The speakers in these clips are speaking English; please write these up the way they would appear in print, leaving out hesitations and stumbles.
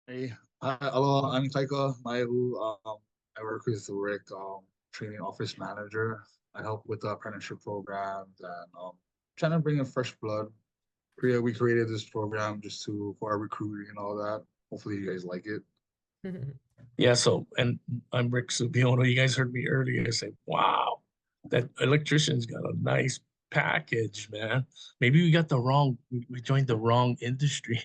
Hey, hello, I'm Ikaika, I work with wRick, training office manager. I help with the apprenticeship programs and trying to bring in fresh blood. We created this program just to for our recruiting and all that. Hopefully you guys like it. Yeah, and I'm Rick Subiono. You guys heard me earlier say, wow, that electrician's got a nice package, man. Maybe we joined the wrong industry.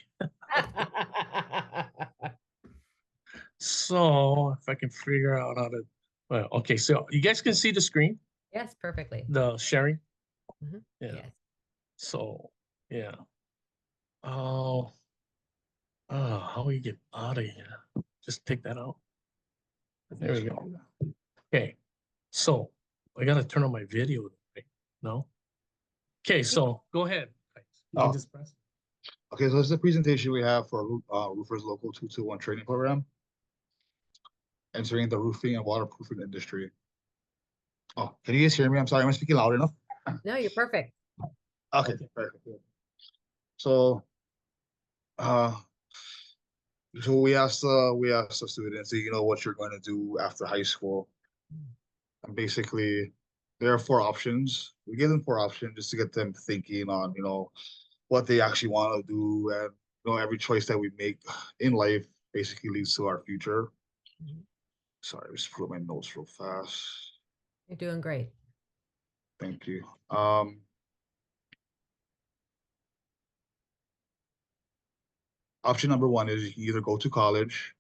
So if I can figure out how to, well, okay, so you guys can see the screen, Yes, perfectly. the sharing. Yeah. Yes. So, yeah. Oh, how we get out of here? Just take that out. There we go. Okay. So I gotta turn on my video, right? No? Okay, so go ahead. You can Oh, just press. okay, so this is the presentation we have for Roofers Local 221 training program, entering the roofing and waterproofing industry. Oh, can you guys hear me? I'm sorry, am I speaking loud enough? No, you're perfect. Okay, perfect. So, uh, so we asked the students, do you know what you're going to do after high school? And basically, there are four options. We give them four options just to get them thinking on, what they actually want to do, and every choice that we make in life basically leads to our future. Mhm. Sorry, just put my notes real fast. You're doing great. Thank you. Option number one is you can either go to college,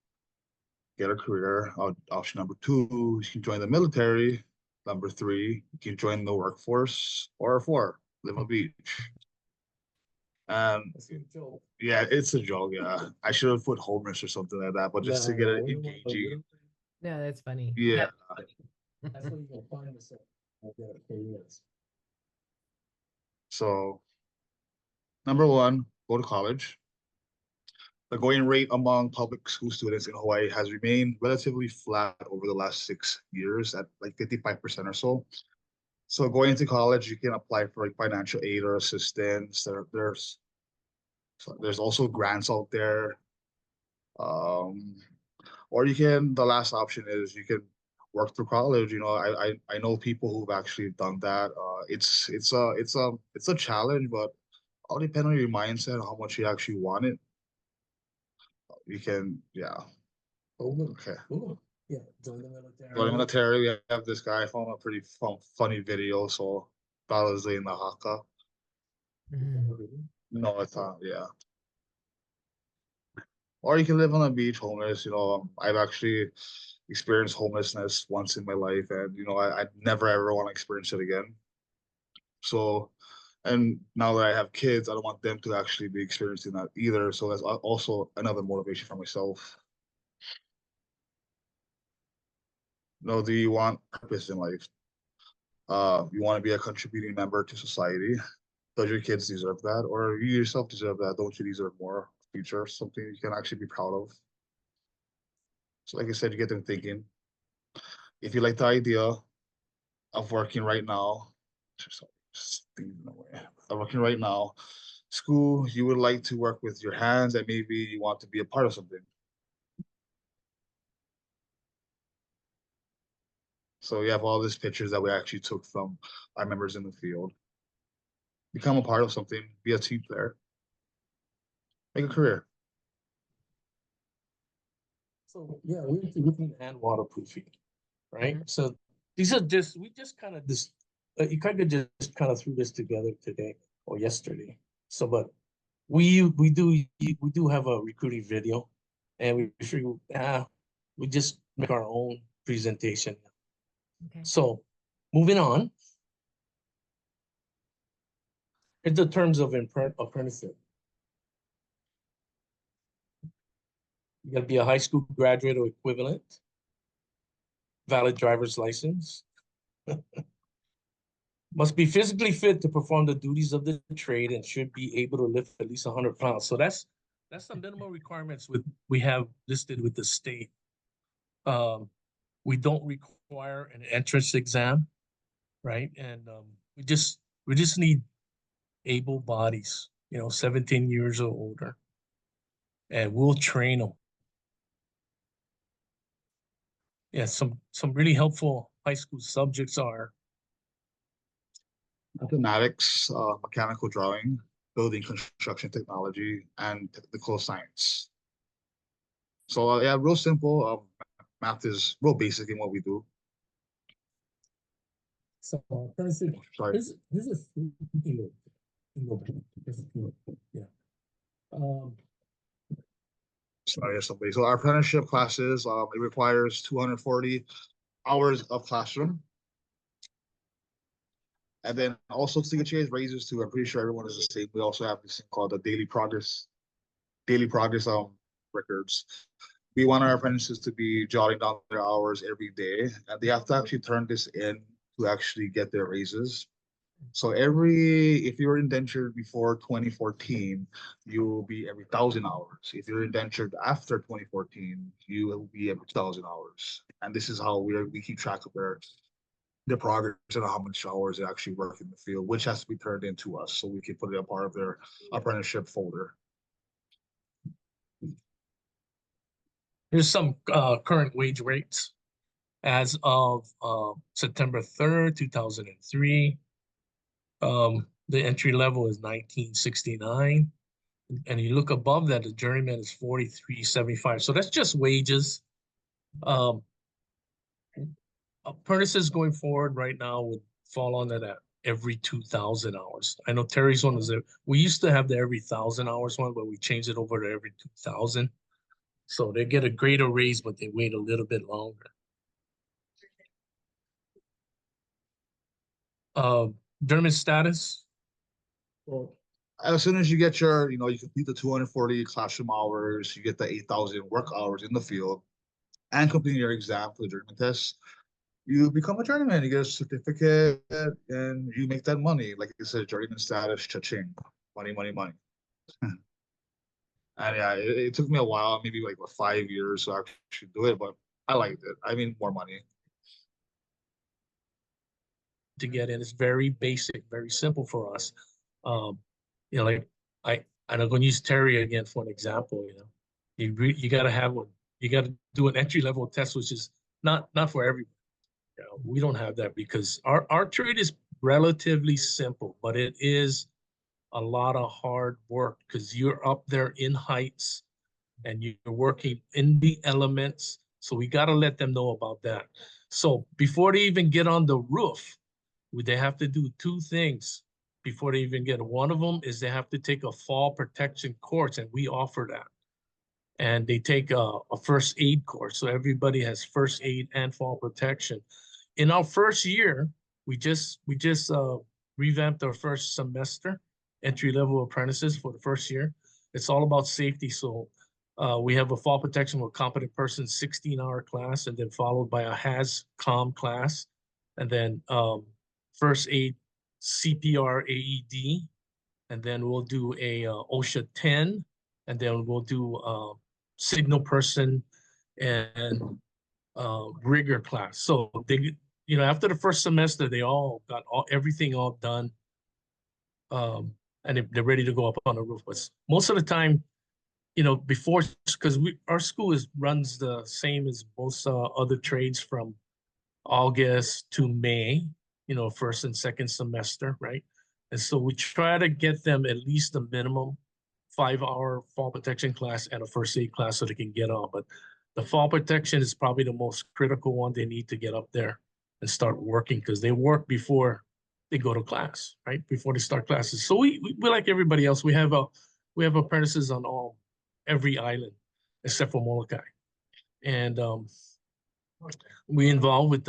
get a career. Option number two, you can join the military. Number three, you can join the workforce. Or four, live on the beach. Yeah, it's a joke. Yeah, I should have put homeless or something like that, but just to get it engaging. No, that's funny. Yeah. That's what you're gonna find yourself. So number one, go to college. The going rate among public school students in Hawaii has remained relatively flat over the last 6 years at like 55% or so. So going to college, you can apply for like financial aid or assistance. There's also grants out there. Um, or the last option is you can work through college. I know people who've actually done that. It's a challenge, but all depend on your mindset, how much you actually want it. You can, yeah. Okay. Cool. Yeah, join the military. Join the military. We have this guy. I found a pretty funny video, so that was in the Haka. Mhm. No, it's not. Yeah. Or you can live on a beach homeless. I've actually experienced homelessness once in my life, and I never ever want to experience it again. So, and now that I have kids, I don't want them to actually be experiencing that either. So that's also another motivation for myself. Do you want purpose in life? You want to be a contributing member to society? Does your kids deserve that, or you yourself deserve that? Don't you deserve more future, something you can actually be proud of? So, like I said, you get them thinking. If you like the idea of working right now, just thinking in a way, of working right now, school, you would like to work with your hands, and maybe you want to be a part of something. So we have all these pictures that we actually took from our members in the field. Become a part of something, be a team player, make a career. So yeah, we're roofing and waterproofing, right? Mhm. So these are just we just kind of this you kind of just kind of threw this together today or yesterday. So, but we do have a recruiting video, and we figure we just make our own presentation. Okay. So, moving on, in the terms of apprenticeship, you got to be a high school graduate or equivalent, valid driver's license, must be physically fit to perform the duties of the trade, and should be able to lift at least 100 pounds. So that's the minimum requirements we have listed with the state. Um, we don't require an entrance exam, right? And we just need able bodies, 17 years or older, and we'll train them. Yeah, some really helpful high school subjects are mathematics, mechanical drawing, building construction technology, and technical science. So yeah, real simple. Math is real basic in what we do. so Sorry. this is yeah. Sorry, somebody. So our apprenticeship classes, it requires 240 hours of classroom. And then also to get you raises too. I'm pretty sure everyone is the same. We also have this thing called the daily progress records. We want our apprentices to be jotting down their hours every day, and they have to actually turn this in to actually get their raises. So if you're indentured before 2014, you will be every 1,000 hours. If you're indentured after 2014, you will be every 1,000 hours. And this is how we keep track of their progress and how much hours they actually work in the field, which has to be turned into us so we can put it a part of their apprenticeship folder. Here's some current wage rates as of September 3rd, 2003. The entry level is 1969. And you look above that, the journeyman is 43.75. So that's just wages. Apprentices going forward right now would fall under that every 2,000 hours. I know Terry's one was there. We used to have the every 1,000 hours one, but we changed it over to every 2,000. So they get a greater raise, but they wait a little bit longer. German status. Well, as soon as you get you complete the 240 classroom hours, you get the 8,000 work hours in the field, and complete your exam for the journeyman test, you become a journeyman. You get a certificate, and you make that money. Like I said, journeyman status, cha-ching, money, money, money. And yeah, it took me a while, maybe like 5 years to actually do it, but I liked it. I mean, more money. To get in, it's very basic, very simple for us. Like I'm going to use Terry again for an example. You got to have one. You got to do an entry level test, which is not for everybody. We don't have that because our trade is relatively simple, but it is a lot of hard work because you're up there in heights and you're working in the elements. So we got to let them know about that. So before they even get on the roof, they have to do two things before they even get. One of them is they have to take a fall protection course, and we offer that. And they take a first aid course. So everybody has first aid and fall protection. In our first year, we just revamped our first semester, entry-level apprentices for the first year. It's all about safety. So we have a fall protection with competent person 16-hour class, and then followed by a HAS-COM class, and then first aid CPR AED, and then we'll do a OSHA 10, and then we'll do signal person and rigor class. So they, after the first semester, they all got everything all done, and they're ready to go up on the roof. But most of the time, before, because our school runs the same as most other trades from August to May, first and second semester, right? And so we try to get them at least a minimum 5-hour fall protection class and a first aid class so they can get on. But the fall protection is probably the most critical one they need to get up there and start working because they work before they go to class, right? Before they start classes. So we like everybody else. We have apprentices on every island except for Molokai. And we involved with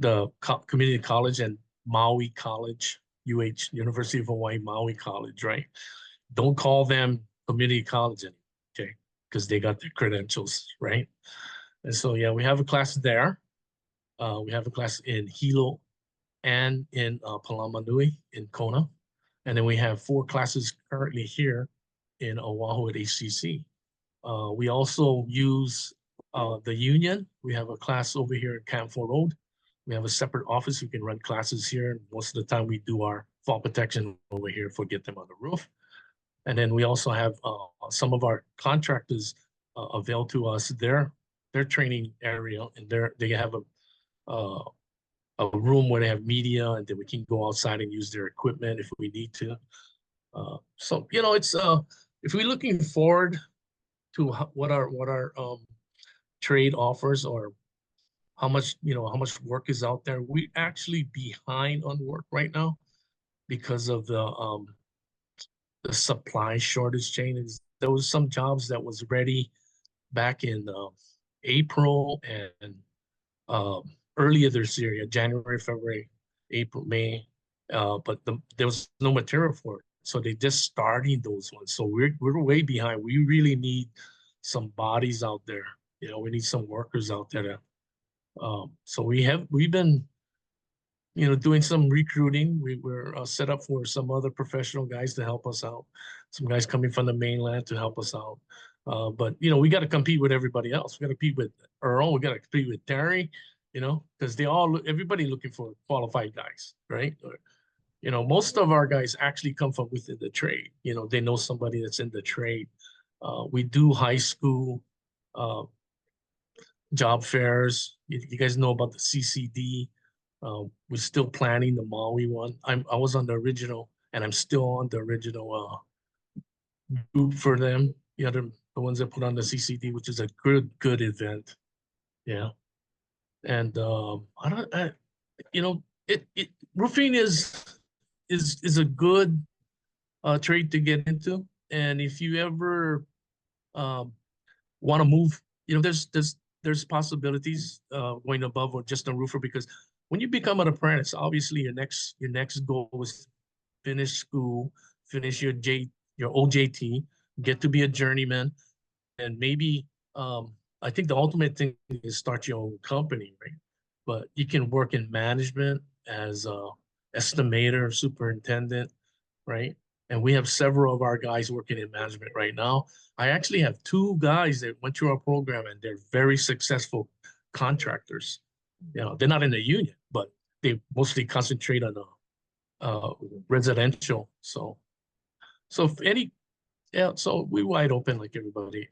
the community college and Maui College, University of Hawaii Maui College, right? Don't call them community college anymore, okay? Because they got their credentials, right? And so yeah, we have a class there. We have a class in Hilo and in Palamanui in Kona. And then we have 4 classes currently here in Oahu at HCC. We also use the union. We have a class over here at Camp 4 Road. We have a separate office. We can run classes here. And most of the time we do our fall protection over here for get them on the roof. And then we also have some of our contractors avail to us their their training area, and they have a room where they have media, and then we can go outside and use their equipment if we need to. So it's if we're looking forward to what our trade offers, or how much work is out there. We actually behind on work right now because of the supply shortage chain. There was some jobs that was ready back in April and um, earlier this year, yeah, January, February, April, May, but there was no material for it. So they just starting those ones. So we're way behind. We really need some bodies out there. We need some workers out there. So we've been doing some recruiting. We were set up for some other professional guys to help us out. Some guys coming from the mainland to help us out. But we got to compete with everybody else. We got to compete with Earl. We got to compete with Terry. Because everybody looking for qualified guys, right? Most of our guys actually come from within the trade. They know somebody that's in the trade. We do high school job fairs. You guys know about the CCD. We're still planning the Maui one. I was on the original, and I'm still on the original group for them. The ones that put on the CCD, which is a good event. Yeah. And I don't, roofing is a good trade to get into. And if you ever want to move, there's possibilities going above or just a roofer, because when you become an apprentice, obviously your next goal is finish school, finish your OJT, get to be a journeyman, and maybe I think the ultimate thing is start your own company, right? But you can work in management as a estimator, superintendent, right? And we have several of our guys working in management right now. I actually have 2 guys that went through our program, and they're very successful contractors. They're not in the union, but they mostly concentrate on residential. So if any, yeah, so we're wide open like everybody